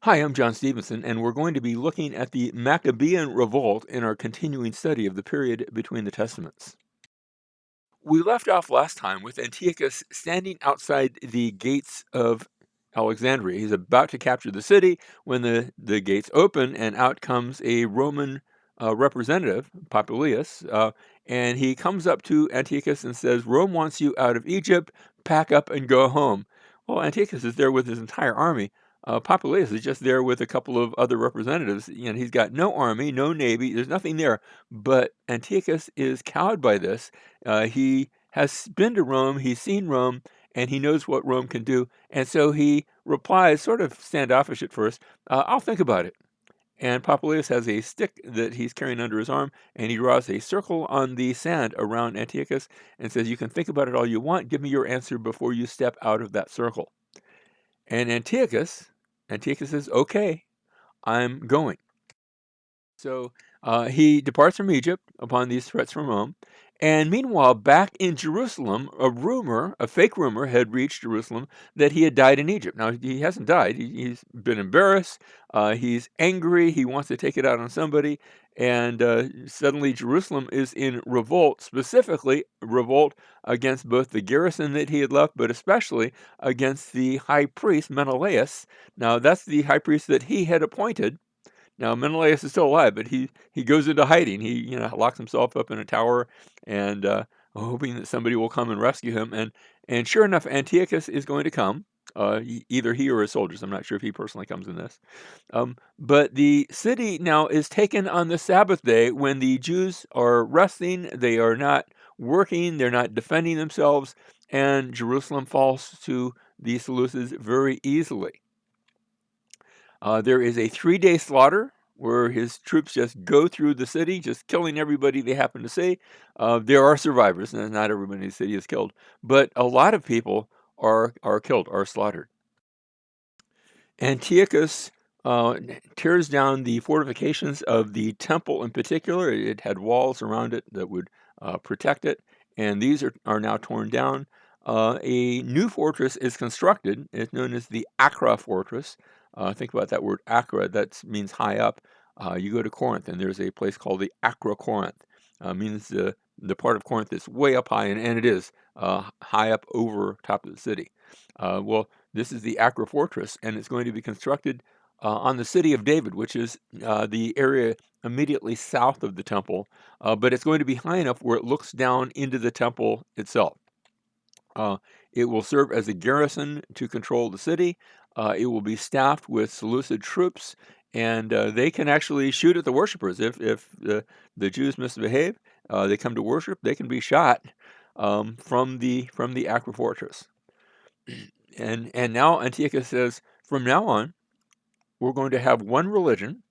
Hi, I'm John Stevenson, and we're going to be looking at the Maccabean Revolt in our continuing study of the period between the Testaments. We left off last time with Antiochus standing outside the gates of Alexandria. He's about to capture the city when the gates open, and out comes a Roman representative, Popilius, and he comes up to Antiochus and says, Rome wants you out of Egypt, pack up and go home. Well, Antiochus is there with his entire army. Popilius is just there with a couple of other representatives. He's got no army, no navy, there's nothing there. But Antiochus is cowed by this. He has been to Rome, he's seen Rome, and he knows what Rome can do. And so he replies, sort of standoffish at first, I'll think about it. And Popilius has a stick that he's carrying under his arm, and he draws a circle on the sand around Antiochus and says, You can think about it all you want. Give me your answer before you step out of that circle. And Antiochus says, Okay, I'm going. So he departs from Egypt upon these threats from Rome. And meanwhile, back in Jerusalem, a fake rumor, had reached Jerusalem that he had died in Egypt. Now, he hasn't died. He's been embarrassed. He's angry. He wants to take it out on somebody. And suddenly, Jerusalem is in revolt, specifically revolt against both the garrison that he had left, but especially against the high priest, Menelaus. Now, that's the high priest that he had appointed. Now Menelaus is still alive, but he goes into hiding. He locks himself up in a tower and hoping that somebody will come and rescue him. And sure enough, Antiochus is going to come. Either he or his soldiers. I'm not sure if he personally comes in this. But the city now is taken on the Sabbath day when the Jews are resting. They are not working. They're not defending themselves, and Jerusalem falls to the Seleucids very easily. There is a 3-day slaughter where his troops just go through the city, just killing everybody they happen to see. There are survivors, and not everybody in the city is killed, but a lot of people are killed, are slaughtered. Antiochus tears down the fortifications of the temple in particular. It had walls around it that would protect it, and these are now torn down. A new fortress is constructed. It's known as the Acra fortress. Think about that word Acra. That means high up. You go to Corinth, and there's a place called the Acra Corinth. Means the part of Corinth that's way up high, and it is high up over top of the city. Well, this is the Acra fortress, and it's going to be constructed on the city of David, which is the area immediately south of the temple, but it's going to be high enough where it looks down into the temple itself. It will serve as a garrison to control the city. It will be staffed with Seleucid troops, and they can actually shoot at the worshipers. If the Jews misbehave, they come to worship, they can be shot from the Acra fortress. And now Antiochus says, from now on, we're going to have one religion.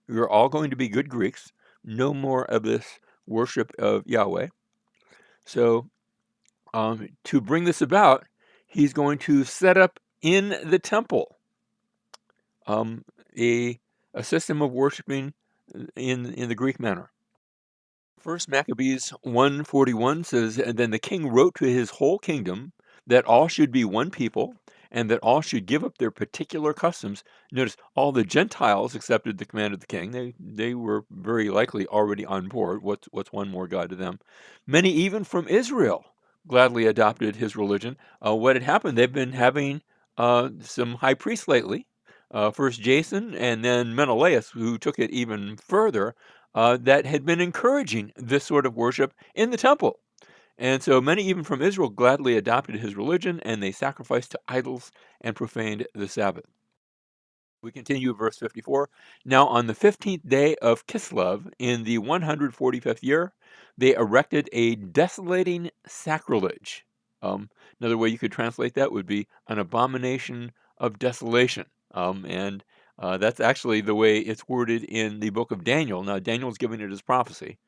We're all going to be good Greeks. No more of this worship of Yahweh. So to bring this about, he's going to set up in the temple a system of worshiping in the Greek manner. First Maccabees 1:41 says, And then the king wrote to his whole kingdom that all should be one people, and that all should give up their particular customs. Notice, all the Gentiles accepted the command of the king. They were very likely already on board. What's one more God to them? Many even from Israel gladly adopted his religion. What had happened, they've been having some high priests lately. First Jason, and then Menelaus, who took it even further, that had been encouraging this sort of worship in the temple. And so many, even from Israel, gladly adopted his religion, and they sacrificed to idols and profaned the Sabbath. We continue verse 54. Now on the 15th day of Kislev, in the 145th year, they erected a desolating sacrilege. Another way you could translate that would be an abomination of desolation. And that's actually the way it's worded in the book of Daniel. Now, Daniel's giving it as prophecy.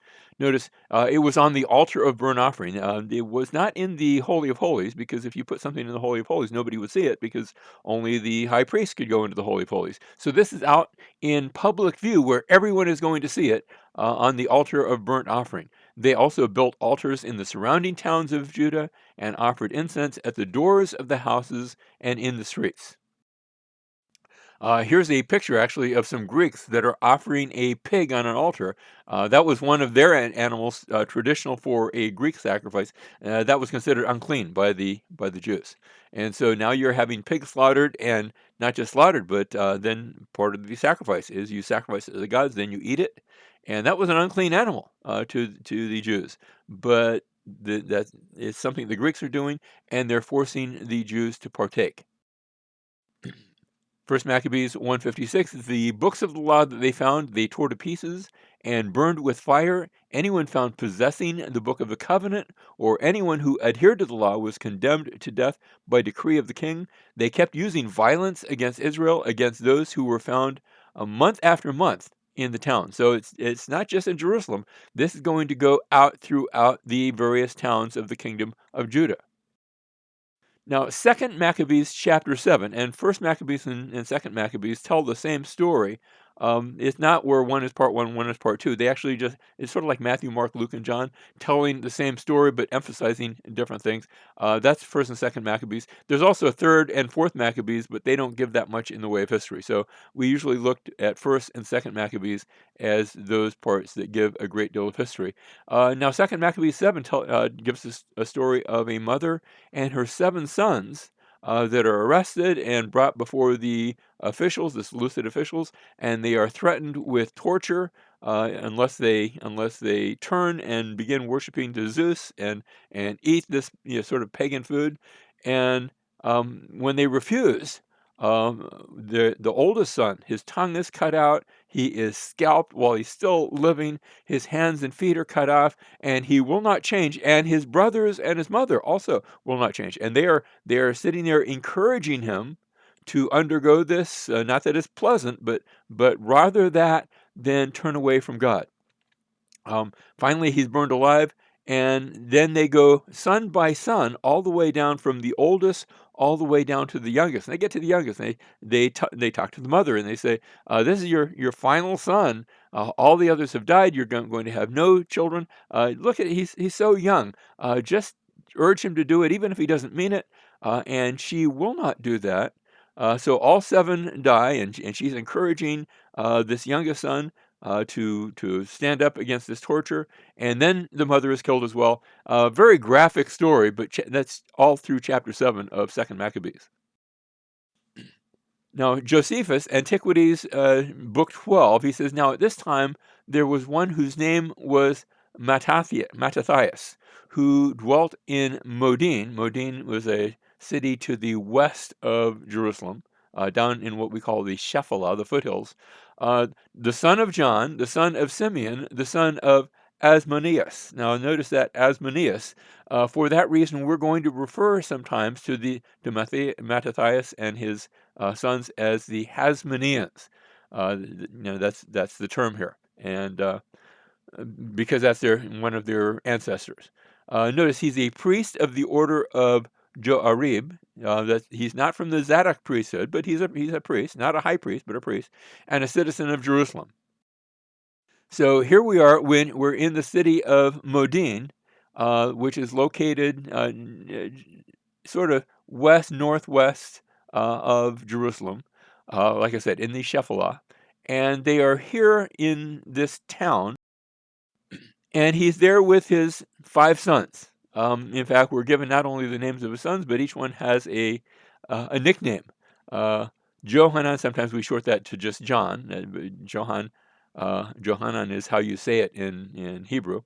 Notice it was on the altar of burnt offering. It was not in the Holy of Holies, because if you put something in the Holy of Holies, nobody would see it, because only the high priest could go into the Holy of Holies. So this is out in public view where everyone is going to see it on the altar of burnt offering. They also built altars in the surrounding towns of Judah and offered incense at the doors of the houses and in the streets. Here's a picture actually of some Greeks that are offering a pig on an altar. That was one of their animals, traditional for a Greek sacrifice. That was considered unclean by the Jews. And so now you're having pigs slaughtered, and not just slaughtered, but then part of the sacrifice is you sacrifice it to the gods, then you eat it, and that was an unclean animal to the Jews. But that is something the Greeks are doing, and they're forcing the Jews to partake. First Maccabees 156, the books of the law that they found, they tore to pieces and burned with fire. Anyone found possessing the book of the covenant, or anyone who adhered to the law, was condemned to death by decree of the king. They kept using violence against Israel, against those who were found a month after month in the town. So it's not just in Jerusalem. This is going to go out throughout the various towns of the kingdom of Judah. Now, Second Maccabees chapter 7 and First Maccabees and Second Maccabees tell the same story. It's not where one is part one, one is part two. They actually just, it's sort of like Matthew, Mark, Luke, and John telling the same story but emphasizing different things. That's First and Second Maccabees. There's also Third and Fourth Maccabees, but they don't give that much in the way of history. So we usually looked at First and Second Maccabees as those parts that give a great deal of history. Now, Second Maccabees 7 gives us a story of a mother and her 7 sons that are arrested and brought before the officials, the Seleucid officials, and they are threatened with torture unless they turn and begin worshiping to Zeus and eat this sort of pagan food. And when they refuse, the oldest son, his tongue is cut out. He is scalped while he's still living. His hands and feet are cut off, and he will not change. And his brothers and his mother also will not change. And they are sitting there encouraging him to undergo this. Not that it's pleasant, but rather that than turn away from God. Finally, he's burned alive, and then they go son by son, all the way down from the oldest, all the way down to the youngest. And they get to the youngest, and they talk to the mother, and they say, "This is your final son. All the others have died. You're going to have no children. Look at he's so young. Just urge him to do it, even if he doesn't mean it." And she will not do that. So all 7 die, and she's encouraging this youngest son to stand up against this torture, and then the mother is killed as well. Very graphic story, but that's all through chapter 7 of Second Maccabees. Now, Josephus, Antiquities, Book 12, he says, "Now at this time there was one whose name was Mattathias, who dwelt in Modin." Modin was a city to the west of Jerusalem, down in what we call the Shephelah, the foothills. The son of John, the son of Simeon, the son of Asmoneus. Now, notice that Asmoneus. For that reason, we're going to refer sometimes to Mattathias and his sons as the Hasmoneans. That's the term here, and because that's one of their ancestors. Notice he's a priest of the order of Joarib. That he's not from the Zadok priesthood, but he's a priest, not a high priest, but a priest, and a citizen of Jerusalem. So here we are when we're in the city of Modin, which is located sort of west northwest of Jerusalem. Like I said, in the Shephelah, and they are here in this town, and he's there with his 5 sons. In fact, we're given not only the names of his sons, but each one has a nickname. Johanan, sometimes we short that to just John. Johanan is how you say it in Hebrew.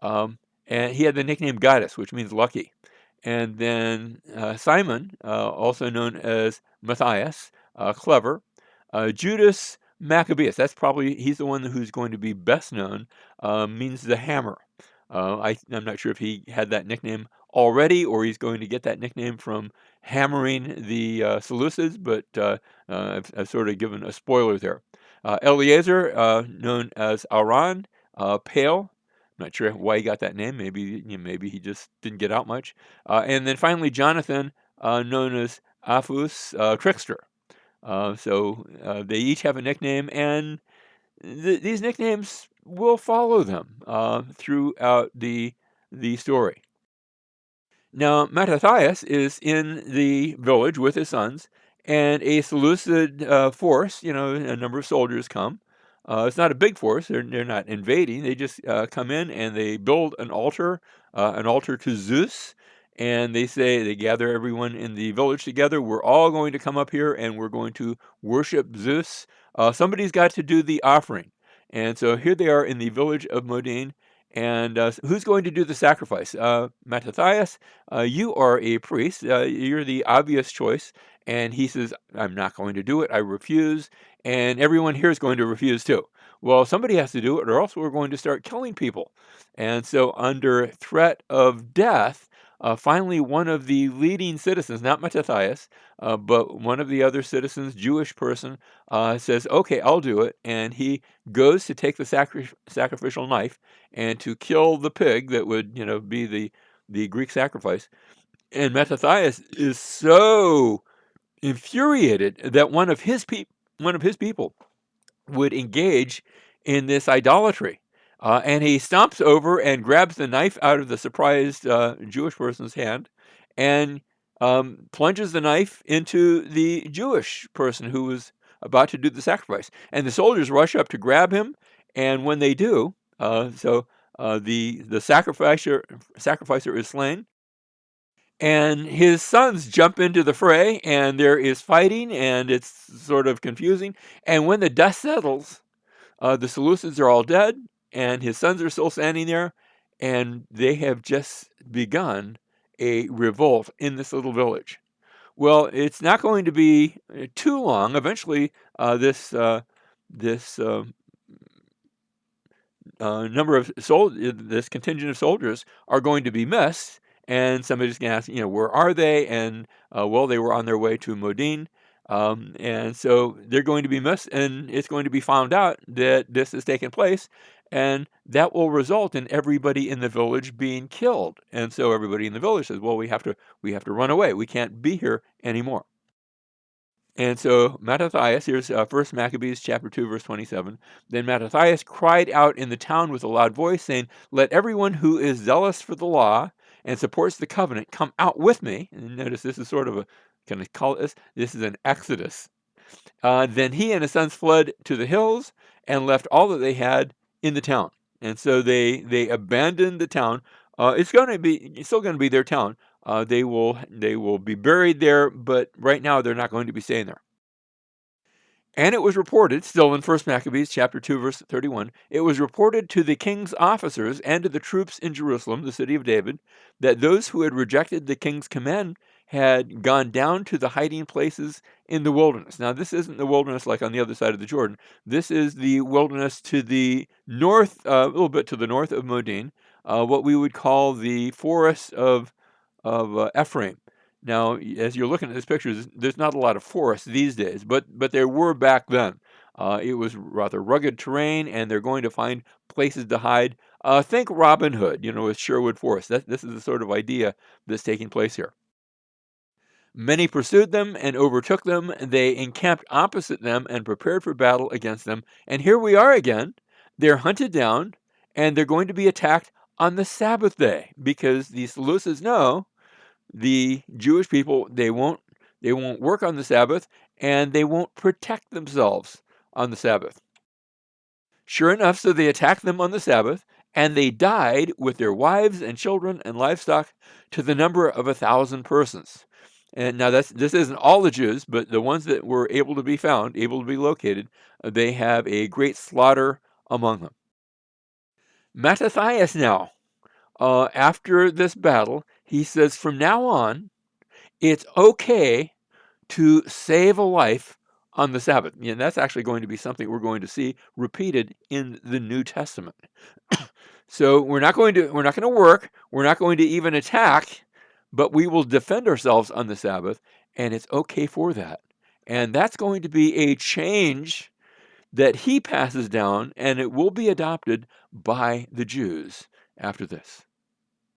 And he had the nickname Goddess, which means lucky. And then Simon, also known as Matthias, clever. Judas Maccabeus, he's the one who's going to be best known, means the hammer. I'm not sure if he had that nickname already or he's going to get that nickname from hammering the Seleucids, but I've sort of given a spoiler there. Eleazar, known as Aran, pale. Not sure why he got that name. Maybe he just didn't get out much. And then finally, Jonathan, known as Aphus, trickster. So they each have a nickname, and these nicknames will follow them throughout the story. Now, Mattathias is in the village with his sons, and a Seleucid force, a number of soldiers come. It's not a big force; they're not invading. They just come in and they build an altar to Zeus, and they gather everyone in the village together. We're all going to come up here, and we're going to worship Zeus. Somebody's got to do the offering, and so here they are in the village of Modin. And who's going to do the sacrifice? Mattathias, you are a priest. You're the obvious choice. And he says, I'm not going to do it. I refuse. And everyone here is going to refuse too. Well, somebody has to do it, or else we're going to start killing people. And so, under threat of death, finally, one of the leading citizens, not Mattathias, but one of the other citizens, Jewish person, says, okay, I'll do it. And he goes to take the sacrificial knife and to kill the pig that would, be the Greek sacrifice. And Mattathias is so infuriated that one of his people would engage in this idolatry. And he stomps over and grabs the knife out of the surprised Jewish person's hand and plunges the knife into the Jewish person who was about to do the sacrifice. And the soldiers rush up to grab him. And when they do, the sacrificer is slain, and his sons jump into the fray, and there is fighting, and it's sort of confusing. And when the dust settles, the Seleucids are all dead, and his sons are still standing there, and they have just begun a revolt in this little village. Well, it's not going to be too long. Eventually, this number of this contingent of soldiers are going to be missed, and somebody's going to ask, where are they? And well, they were on their way to Modin, and so they're going to be missed, and it's going to be found out that this has taken place, and that will result in everybody in the village being killed. And so everybody in the village says, well, we have to run away. We can't be here anymore. And so Mattathias, here's 1 Maccabees chapter 2, verse 27. Then Mattathias cried out in the town with a loud voice, saying, let everyone who is zealous for the law and supports the covenant come out with me. And notice this is sort of can I call this is an exodus. Then he and his sons fled to the hills and left all that they had in the town. And so they abandoned the town. It's still going to be their town. They will be buried there, but right now they're not going to be staying there. And it was reported, still in 1 Maccabees chapter 2, verse 31, it was reported to the king's officers and to the troops in Jerusalem, the city of David, that those who had rejected the king's command had gone down to the hiding places in the wilderness. Now, this isn't the wilderness like on the other side of the Jordan. This is the wilderness to the north, a little bit to the north of Modin, what we would call the forest of Ephraim. Now, as you're looking at this picture, there's not a lot of forest these days, but there were back then. It was rather rugged terrain, and they're going to find places to hide. Think Robin Hood, with Sherwood Forest. This is the sort of idea that's taking place here. Many pursued them and overtook them. They encamped opposite them and prepared for battle against them. And here we are again. They're hunted down, and they're going to be attacked on the Sabbath day, because the Seleucids know the Jewish people, they won't work on the Sabbath, and they won't protect themselves on the Sabbath. Sure enough, so they attacked them on the Sabbath, and they died with their wives and children and livestock to the number of 1,000 persons. And now this isn't all the Jews, but the ones that were able to be found, able to be located, they have a great slaughter among them. Mattathias now, after this battle, he says, from now on, it's okay to save a life on the Sabbath. And that's actually going to be something we're going to see repeated in the New Testament. So we're not going to work. We're not going to even attack, but we will defend ourselves on the Sabbath, and it's okay for that. And that's going to be a change that he passes down, and it will be adopted by the Jews after this.